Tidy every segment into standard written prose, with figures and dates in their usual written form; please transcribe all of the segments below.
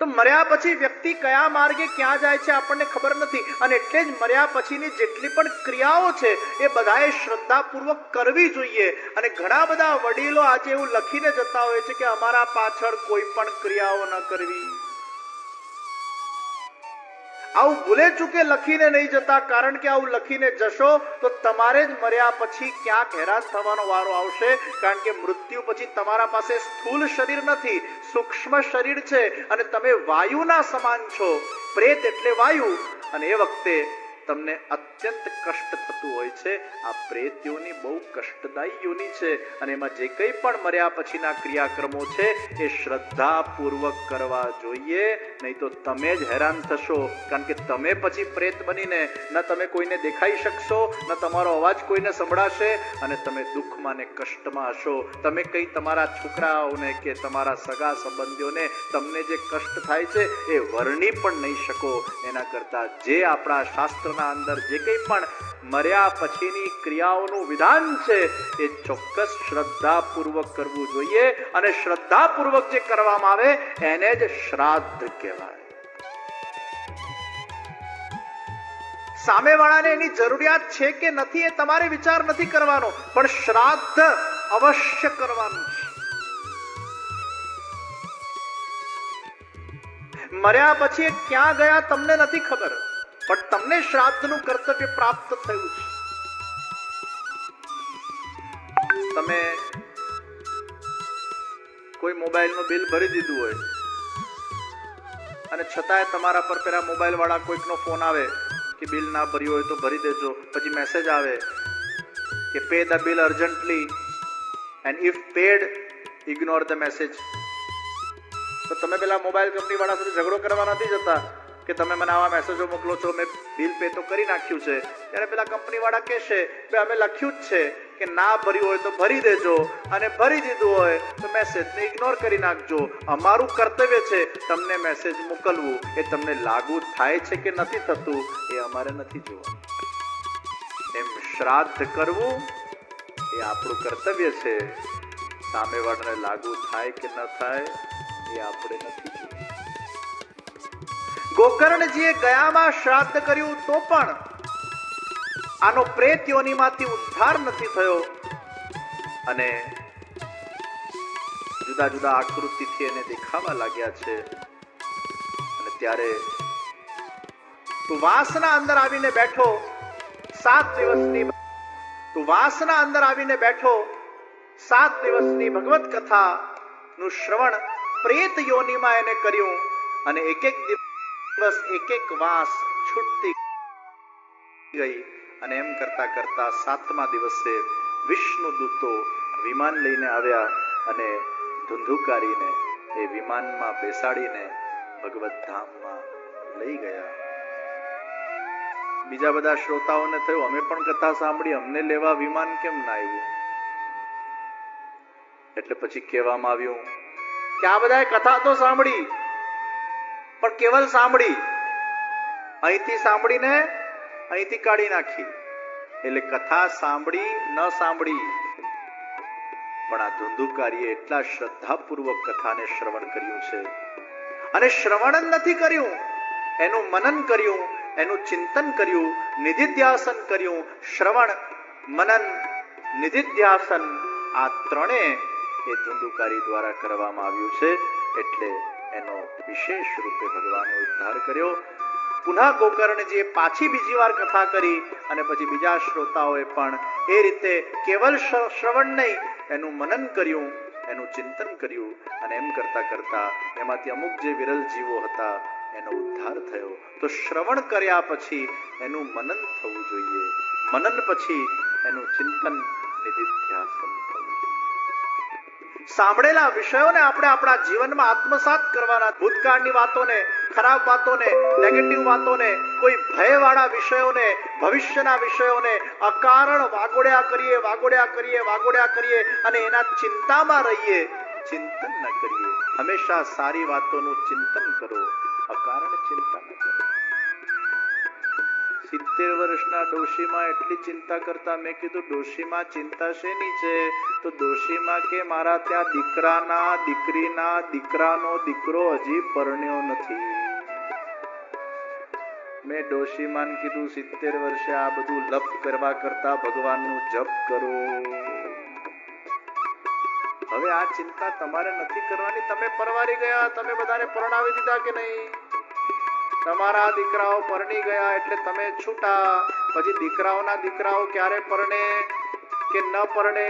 તો મર્યા પછી વ્યક્તિ કયા માર્ગે ક્યાં જાય છે આપણને ખબર નથી, અને એટલે જ મર્યા પછીની જેટલી પણ ક્રિયાઓ છે એ બધાએ શ્રદ્ધાપૂર્વક કરવી જોઈએ. અને ઘણા બધા વડીલો આજે એવું લખીને જતા હોય છે કે અમારા પાછળ કોઈ પણ ક્રિયાઓ ન કરવી. આવું ભૂલે ચૂકે લખીને નહીં જતા, કારણ કે આવું લખીને જશો તો તમારે જ મર્યા પછી ક્યાંક હેરાન થવાનો વારો આવશે. કારણ કે મૃત્યુ પછી તમારા પાસે સ્થૂળ શરીર નથી, સૂક્ષ્મ શરીર છે, અને તમે વાયુના સમાન છો. પ્રેત એટલે વાયુ, અને એ વખતે તમને અત્યંત કષ્ટ થતું હોય છે. આ પ્રેત યોની બહુ કષ્ટદાયી યોની છે, અને એમાં જે કંઈ પણ મર્યા પછીના ક્રિયાક્રમો છે એ શ્રદ્ધાપૂર્વક કરવા જોઈએ, નહીં તો તમે જ હેરાન થશો. કારણ કે તમે પછી પ્રેત બનીને ન તમે કોઈને દેખાઈ શકશો, ન તમારો અવાજ કોઈને સંભળાશે, અને તમે દુઃખમાં ને કષ્ટમાં હશો. તમે કંઈ તમારા છોકરાઓને કે તમારા સગા સંબંધીઓને તમને જે કષ્ટ થાય છે એ વર્ણી પણ નહીં શકો. એના કરતા જે આપણા શાસ્ત્રના અંદર જે કંઈ પણ મર્યા પછીની ક્રિયાઓનું વિધાન છે એ ચોક્કસ શ્રદ્ધાપૂર્વક કરવું જોઈએ, અને શ્રદ્ધાપૂર્વક જે કરવામાં આવે એને જ શ્રાદ્ધ કહેવાય. સામેવાળાને એની જરૂરિયાત છે કે નથી એ તમારે વિચાર નથી કરવાનો, પણ શ્રાદ્ધ અવશ્ય કરવાનું છે. મર્યા પછી ક્યાં ગયા તમને નથી ખબર, પણ તમને શ્રાદ્ધનું કર્તવ્ય પ્રાપ્ત થયું છે. તમે કોઈ મોબાઈલનું બિલ ભરી દીધું હોય, અને છતાંય તમારા પર પેલા મોબાઈલ વાળા કોઈકનો ફોન આવે કે બિલ ના ભર્યું હોય તો ભરી દેજો. પછી મેસેજ આવે કે pay the bill urgently, and if paid ignore the message. તો તમે પેલા મોબાઈલ કંપની વાળા સાથે ઝઘડો કરવા નથી જતા કે તમે મને આવા મેસેજો મોકલો છો, મેં બિલ પે તો કરી નાખ્યું છે. ત્યારે પેલા કંપની વાળા કહેશે કે અમે લખ્યું જ છે કે ના ભર્યું હોય તો ભરી દેજો, અને ભરી દીધું હોય તો મેસેજને ઇગ્નોર કરી નાખજો. અમારું કર્તવ્ય છે તમને મેસેજ મોકલવું. એ તમને લાગુ થાય છે કે નથી થતું એ અમારે નથી જોવાનું. એમ શ્રાદ્ધ કરવું એ આપણું કર્તવ્ય છે. સામેવાળાને લાગુ થાય કે ન થાય એ આપણે નથી જોવું. ગોકર્ણજીએ ગયામાં શ્રાદ્ધ કર્યું તો પણ આનો પ્રેત યોનિમાંથી ઉદ્ધાર નથી થયો, અને જુદા જુદા આકૃતિથી એને દેખાવા લાગ્યા છે. અને ત્યારે તું વાસના અંદર આવીને બેઠો 7 દિવસની, તું વાસના અંદર આવીને બેઠો 7 દિવસની ભગવત કથા નું શ્રવણ પ્રેત યોનિમાં એને કર્યું, અને એક એક દિવસ એક એક વાસ છૂટતી ગઈ. અને એમ કરતા કરતા 7મા દિવસે વિષ્ણુ દૂતો વિમાન લઈને આવ્યા, અને ધુંધુકારીને એ વિમાનમાં બેસાડીને ભગવત ધામમાં લઈ ગયા. બીજા બધા શ્રોતાઓને થયું અમે પણ કથા સાંભળી, અમને લેવા વિમાન કેમ ના આવ્યું? એટલે પછી કહેવામાં આવ્યું કે આ બધાએ કથા તો સાંભળી, પણ કેવલ સાંભળી, અહીંથી સાંભળીને અહીંથી કાઢી નાખી. એટલે કથા સાંભળી ન સાંભળી, પણ આ ધુંધુકારીએ એટલા શ્રદ્ધાપૂર્વક કથાને શ્રવણ કર્યું છે. અને શ્રવણ નથી કર્યું, એનું મનન કર્યું, એનું ચિંતન કર્યું, નિધિધ્યાસન કર્યું. શ્રવણ, મનન, નિધિધ્યાસન આ ત્રણે એ ધુંધુકારી દ્વારા કરવામાં આવ્યું છે. એટલે એનો વિશેષ રૂપે ભગવાને ઉદ્ધાર કર્યો. પુનઃ ગોકર્ણજીએ પાછી બીજી વાર કથા કરી, અને પછી બીજા શ્રોતાઓએ પણ એ રીતે કેવલ શ્રવણ નહીં, એનું મનન કર્યું, એનું ચિંતન કર્યું, અને એમ કરતા કરતા એમાંથી અમુક જે વિરલ જીવો હતા એનો ઉદ્ધાર થયો. તો શ્રવણ કર્યા પછી એનું મનન થવું જોઈએ, મનન પછી એનું ચિંતન, નિધિધ્યાસન થવું. સાંભળેલા વિષયોને આપણે આપણા જીવનમાં આત્મસાત કરવાના. ભૂતકાળની વાતોને, ખરાબ વાતોને, નેગેટિવ વાતોને, કોઈ ભયવાળા વિષયોને, ભવિષ્યના વિષયોને અકારણ વાગોડ્યા કરીએ, વાગોડ્યા કરીએ, વાગોડ્યા કરીએ, અને એના ચિંતામાં રહીએ, ચિંતન ન કરીએ. હંમેશા સારી વાતોનું ચિંતન કરો, અકારણ ચિંતા ન કરો. 70 વર્ષના ડોશીમાં એટલી ચિંતા કરતા. મેં કીધું ડોશીમાં ચિંતા શેની છે? તો ડોશીમાં કે મારા ત્યાં દીકરાના દીકરીના દીકરાનો દીકરો હજી પરણ્યો નથી. મેં ડોશીમાન કીધું 70 વર્ષે આ બધું લપ કરવા કરતા ભગવાનનું જપ કરો. હવે આ ચિંતા તમારે નથી કરવાની. તમે પરવારી ગયા, તમે બધાને પરણાવી દીધા કે નહીં? તમારા દીકરાઓ પરણી ગયા એટલે તમે છૂટા. પછી દીકરાઓના દીકરાઓ ક્યારે પરણે કે ન પરણે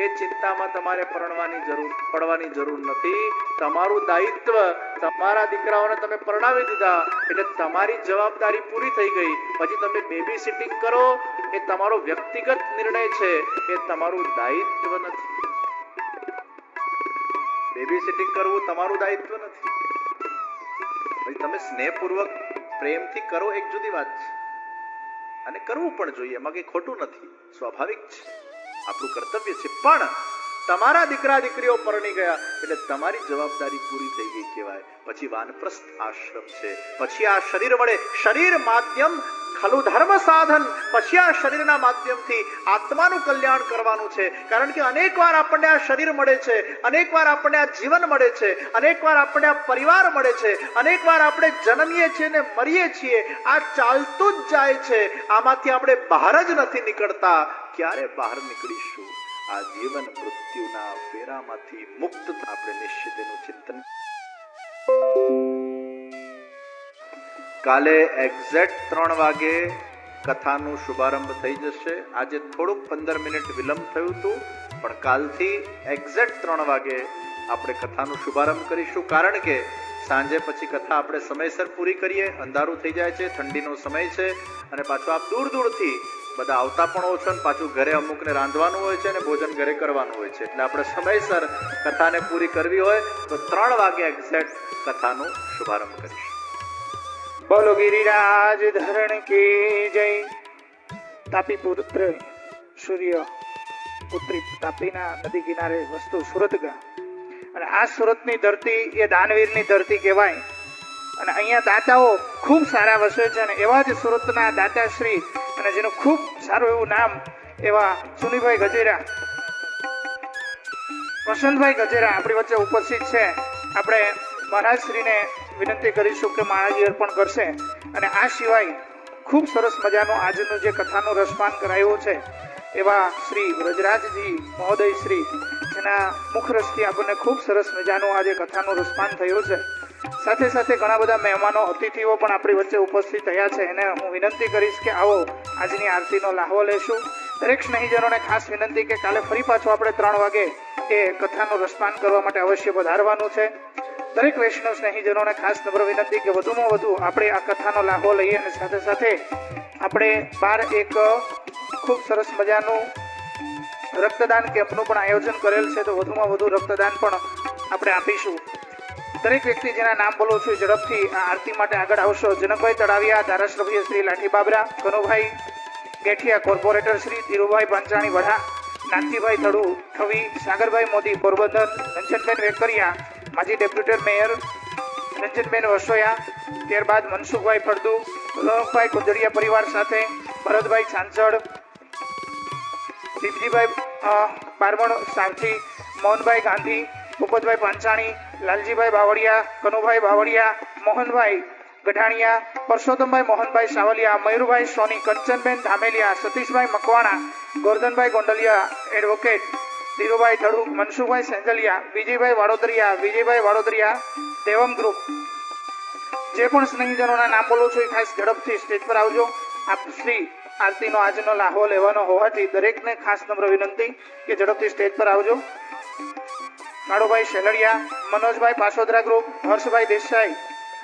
એ ચિંતામાં તમારે પડવાની જરૂર નથી. તમારું દાયિત્વ, તમારા દીકરાઓને તમે પરણાવી દીધા એટલે તમારી જવાબદારી પૂરી થઈ ગઈ. પછી તમે બેબી સિટિંગ કરો એ તમારો વ્યક્તિગત નિર્ણય છે, એ તમારું દાયિત્વ નથી. બેબી સિટિંગ કરવું તમારું દાયિત્વ નથી. પછી તમે સ્નેહપૂર્વક પ્રેમથી કરો એક જુદી વાત છે, અને કરવું પણ જોઈએ, એમાં કઈ ખોટું નથી, સ્વાભાવિક છે, આપણું કર્તવ્ય છે. પણ તમારા દીકરા દીકરીઓ પરણી ગયા એટલે તમારી જવાબદારી પૂરી થઈ ગઈ કહેવાય. પછી વાનપ્રસ્થ આશ્રમ છે, પછી આ શરીર મળે. શરીર માધ્યમ ખલુ ધર્મ સાધન. પછી આ શરીરના માધ્યમથી આત્માનું કલ્યાણ કરવાનું છે. કારણ કે અનેક વાર આપણને આ શરીર મળે છે, અનેક વાર આપણને આ જીવન મળે છે, અનેક વાર આપણને આ પરિવાર મળે છે, અનેક વાર આપણે જન્મીએ છીએ ને મરીએ છીએ. આ ચાલતું જ જાય છે. આમાંથી આપણે બહાર જ નથી નીકળતા. ક્યારે બહાર નીકળીશું? આ જીવન મૃત્યુના ફેરામાંથી મુક્ત આપણે નિશ્ચિત એનું ચિંતન. કાલે એક્ઝેક્ટ 3 વાગે કથાનું શુભારંભ થઈ જશે. આજે થોડુંક 15 મિનિટ વિલંબ થયું હતું, પણ કાલથી એક્ઝેક્ટ 3 વાગે આપણે કથાનું શુભારંભ કરીશું. કારણ કે સાંજે પછી કથા આપણે સમયસર પૂરી કરીએ. અંધારું થઈ જાય છે, ઠંડીનો સમય છે, અને પાછું આપ દૂર દૂરથી બધા આવતા પણ હોય છે, અને પાછું ઘરે અમુકને રાંધવાનું હોય છે અને ભોજન ઘરે કરવાનું હોય છે. એટલે આપણે સમયસર કથાને પૂરી કરવી હોય તો 3 વાગે એક્ઝેક્ટ કથાનું શુભારંભ કરીશું. બોલો ગિરિરાજ ધરણ કી જય. તાપી પુત્ર સૂર્ય પુત્રી તાપીના નદી કિનારે વસતું સુરત ગામ, અને આ સુરતની ધરતી એ દાનવીરની ધરતી કહેવાય. અને અહીંયા દાતાઓ ખૂબ સારા વસે છે, અને એવા જ સુરતના દાતાશ્રી અને જેનું ખૂબ સારું એવું નામ એવા સુનીભાઈ ગજેરા, વસંતભાઈ ગજેરા આપણી વચ્ચે ઉપસ્થિત છે. આપણે મહારાજશ્રીને વિનંતી કરીશું કે માળાજી અર્પણ કરશે. અને આ સિવાય ખૂબ સરસ મજાનું આજનું જે કથાનું રસપાન કરાયું છે એવા શ્રી વ્રજરાજજી મહોદય શ્રી, જેના મુખરસથી આપણને ખૂબ સરસ મજાનું આજે કથાનું રસપાન થયું છે. સાથે સાથે ઘણા બધા મહેમાનો અતિથિઓ પણ આપણી વચ્ચે ઉપસ્થિત થયા છે. એને હું વિનંતી કરીશ કે આવો આજની આરતીનો લાહવો લેશું. દરેક સ્નેહીજનોને ખાસ વિનંતી કે કાલે ફરી પાછું આપણે 3 વાગે એ કથાનું રસપાન કરવા માટે અવશ્ય પધારવાનું છે. દરેક વૈષ્ણવ સ્નેહીજનોને ખાસ નમ્ર વિનંતી કે વધુમાં વધુ આપણે આ કથાનો લાહવો લઈએ, અને સાથે સાથે આપણે બહાર એક ખૂબ સરસ મજાનું રક્તદાન કેમ્પનું પણ આયોજન કરેલ છે. તો વધુમાં વધુ રક્તદાન પણ આપણે આપીશું. દરેક વ્યક્તિ જેના નામ બોલું છું ઝડપથી આ આરતી માટે આગળ આવશો. જનકભાઈ તળાવિયા, ધારાસભ્ય શ્રી લાઠી બાબરા, કનુભાઈ ગેઠિયા, કોર્પોરેટર શ્રી ધીરુભાઈ પાંચાણી વઢા, નાથજીભાઈ થડુ થવી, સાગરભાઈ મોદી પોરબંદર, રંજનબેન વેકરિયા માજી ડેપ્યુટી મેયર, રંજનબેન વસોયા, ત્યારબાદ મનસુખભાઈ ફળદુ, રોનકભાઈ કુંજડિયા પરિવાર સાથે, ભરતભાઈ ચાંચડ, દીપજીભાઈ બારમણ સાવજી, મોહનભાઈ ગાંધી, ભૂપતભાઈ પાંચાણી, લાલજીભાઈ બાવળિયા, કનુભાઈ બાવળિયા, મોહનભાઈ ગઢાણિયા, પરસોત્તમભાઈ મોહનભાઈ સાવલિયા, મયુરભાઈ સોની, કંચનબેન ધામેલિયા, સતીશભાઈ મકવાણા, ગોરધનભાઈ ગોંડલિયા એડવોકેટ, ધીરુભાઈ થડુ, મનસુખભાઈ સેંજલિયા, વિજયભાઈ વાડોદરિયા, દેવમ ગ્રુપ. જે પણ સ્નેહીજનોના નામ બોલું છું એ ખાસ ઝડપથી સ્ટેજ પર આવજો. આપ શ્રી આરતીનો આજનો લાહવો લેવાનો હોવાથી દરેકને ખાસ નમ્ર વિનંતી કે ઝડપથી સ્ટેજ પર આવજો. કાળુભાઈ શેલડિયા, મનોજભાઈ પાસોદરા ગ્રુપ, હર્ષભાઈ દેસાઈ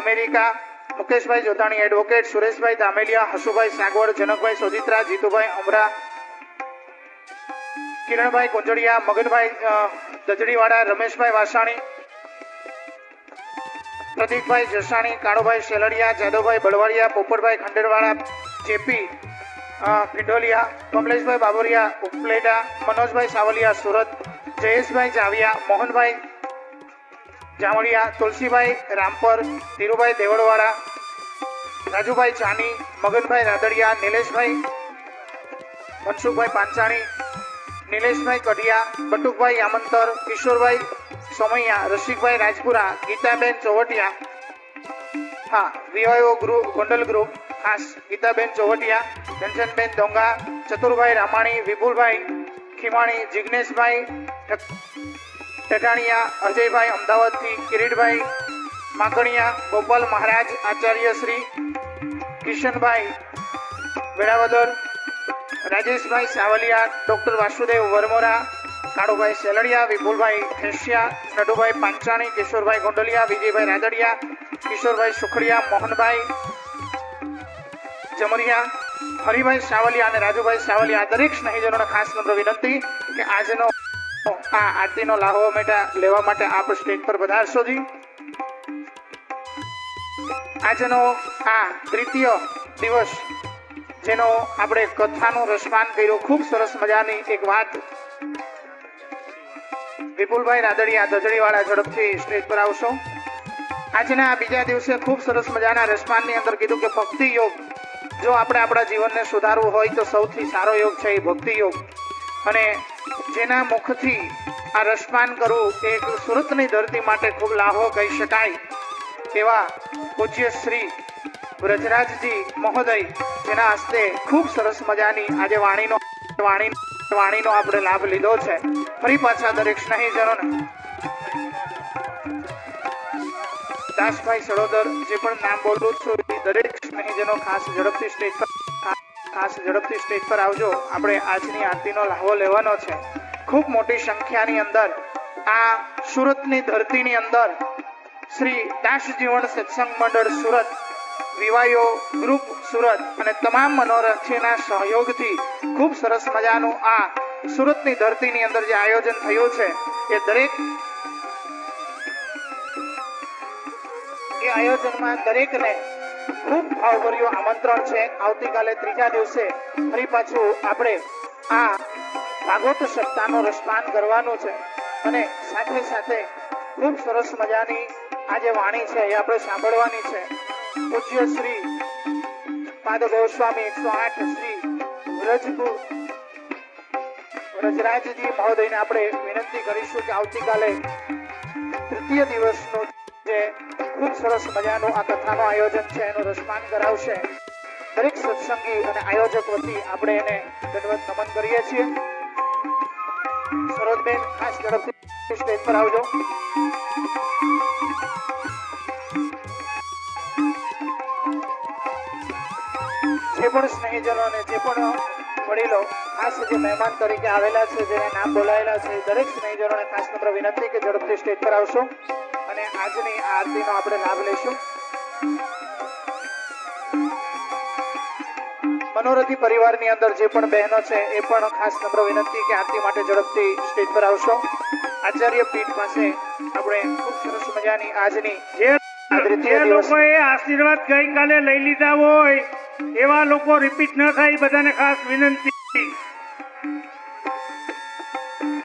અમેરિકા, મુકેશભાઈ જોતાણી એડવોકેટ, સુરેશભાઈ ધામેલિયા, હસુભાઈ સાગવડ, જનકભાઈ સોજિત્રા, જીતુભાઈ અમરા, કિરણભાઈ કુંજડિયા, મગનભાઈ દજડીવાડા, રમેશભાઈ વાસાણી, પ્રદીપભાઈ જસાણી, કાળુભાઈ શેલડિયા, જાદવભાઈ બળવાડિયા, પોપટભાઈ ખંડેરવાડા, જેપી પિંડોલિયા, કમલેશભાઈ બાબરિયા ઉપલેટા, મનોજભાઈ સાવલિયા સુરત, જયેશભાઈ જાવિયા, મોહનભાઈ જામળિયા, તુલસીભાઈ રામપર, ધીરુભાઈ દેવળવાડા, રાજુભાઈ ચાની, મગનભાઈ રાદડિયા, નિલેશભાઈ, મનસુખભાઈ પાંચાણી, નિલેશભાઈ કઢિયા, બટુકભાઈ આમંતર, કિશોરભાઈ સોમૈયા, રસિકભાઈ રાજપુરા, ગીતાબેન ચોવટિયા, હા વિવાયો ગ્રુપ ગોંડલ ગ્રુપ ખાસ ગીતાબેન ચોવટિયા, ધનજનબેન ડોંગા, ચતુરભાઈ રામાણી, વિપુલભાઈ ખીમાણી, જિગ્નેશભાઈ ટટાણિયા, અજયભાઈ અમદાવાદથી, કિરીટભાઈ માકણિયા, ગોપાલ મહારાજ આચાર્ય શ્રી, કિશનભાઈ વેળાવદર, રાજેશભાઈ સાવલિયા, ડોક્ટર વાસુદેવ વરમોરા, કાળુભાઈ સેલડિયા, વિપુલભાઈ ખેસિયા, નડુભાઈ પાંચાણી, કિશોરભાઈ ગોંડલિયા, વિજયભાઈ રાદડિયા, કિશોરભાઈ સુખડિયા, મોહનભાઈ જમરિયા, હરિભાઈ સાવલિયા અને રાજુભાઈ સાવલિયા, આ દરેક સ્નેહીજનોને ખાસ નમ્ર વિનંતી કે આજનો આ આરતીનો લાહો મેટા લેવા માટે આપ સ્ટેજ પર પધારશો જી. આજનો આ તૃતીય દિવસ જેનો આપણે કથાનું રસપાન કર્યું, ખૂબ સરસ મજાની એક વાત. વિપુલભાઈ રાદડિયા દજડીવાળા ઝડપથી સ્ટેજ પર આવશો. આજના બીજા દિવસે ખૂબ સરસ મજાના રસપાનની અંદર કીધું કે ભક્તિ યોગ, જો આપણે આપણા જીવનને સુધારવું હોય તો સૌથી સારો યોગ છે એ ભક્તિ યોગ. અને જેના મુખથી આ રસપાન કરવું એ સુરતની ધરતી માટે ખૂબ લાભો કહી શકાય એવા પૂજ્ય શ્રી વ્રજરાજજી મહોદય, જેના હસ્તે ખૂબ સરસ મજાની આજે વાણીનો આપણે લાભ લીધો છે. ફરી પાછા દરેક સ્નેહીજનોને દાસભાઈ સડોદર, જે પણ નામ બોલું છું એ દરેક સ્નેહીજનો ખાસ ઝડપથી સ્ટેજ પર આવજો. આપણે આજની આરતીનો લાહવો લેવાનો છે. ખૂબ મોટી સંખ્યાની અંદર આ સુરતની ધરતીની અંદર શ્રી દાસજીવન સત્સંગ મંડળ સુરત, વિવાયો ગ્રુપ સુરત અને તમામ મનોરંજનના સહયોગથી ખૂબ સરસ મજાનું આ સુરતની ધરતીની અંદર જે આયોજન થયું છે એ દરેક આયોજનમાં દરેકને ખૂબ ભાવભર્યું આમંત્રણ છે. આવતીકાલે ત્રીજા દિવસે ફરી પાછું આપણે આ ભાગવત સપ્તાહનો રસપાન કરવાનું છે અને સાથે સાથે ખૂબ સરસ મજાની આ જે વાણી છે એ આપણે સાંભળવાની છે. પૂજ્ય શ્રી પાદ ગોસ્વામી 108 શ્રી વ્રજરાજજી મહોદયને આપણે વિનંતી કરીશું કે આવતીકાલે તૃતીય દિવસનું જે ખૂબ સરસ મજાનું આ કથાનું આયોજન છે એનું રસપાન કરાવશે. દરેક સત્સંગી અને આયોજક વતી આપણે એને દંડવત નમન કરીએ છીએ. સરોજબેન ખાસ ઝડપથી સ્ટેજ પર આવજો. જે પણ સ્નેહીજનો અને જે પણ વડીલો ખાસ જે મહેમાન તરીકે આવેલા છે, જેના નામ બોલાયેલા છે, દરેક સ્નેહીજનોને ખાસ નમ્ર વિનંતી કે ઝડપથી સ્ટેજ પર આવશો અને આજની આ આરતીનો આપણે લાભ લઈશું. મનોરથી પરિવારની અંદર જે પણ બહેનો છે એ પણ ખાસ નમ્ર વિનંતી કે આરતી માટે ઝડપથી સ્ટેજ પર આવશો. આચાર્ય પીઠ પાસે આપણે ખૂબ સરસ મજાની આજની જે લોકોએ આશીર્વાદ ગઈકાલે લઈ લીધા હોય એવા લોકો રિપીટ ન થાય, બધાને ખાસ વિનંતી.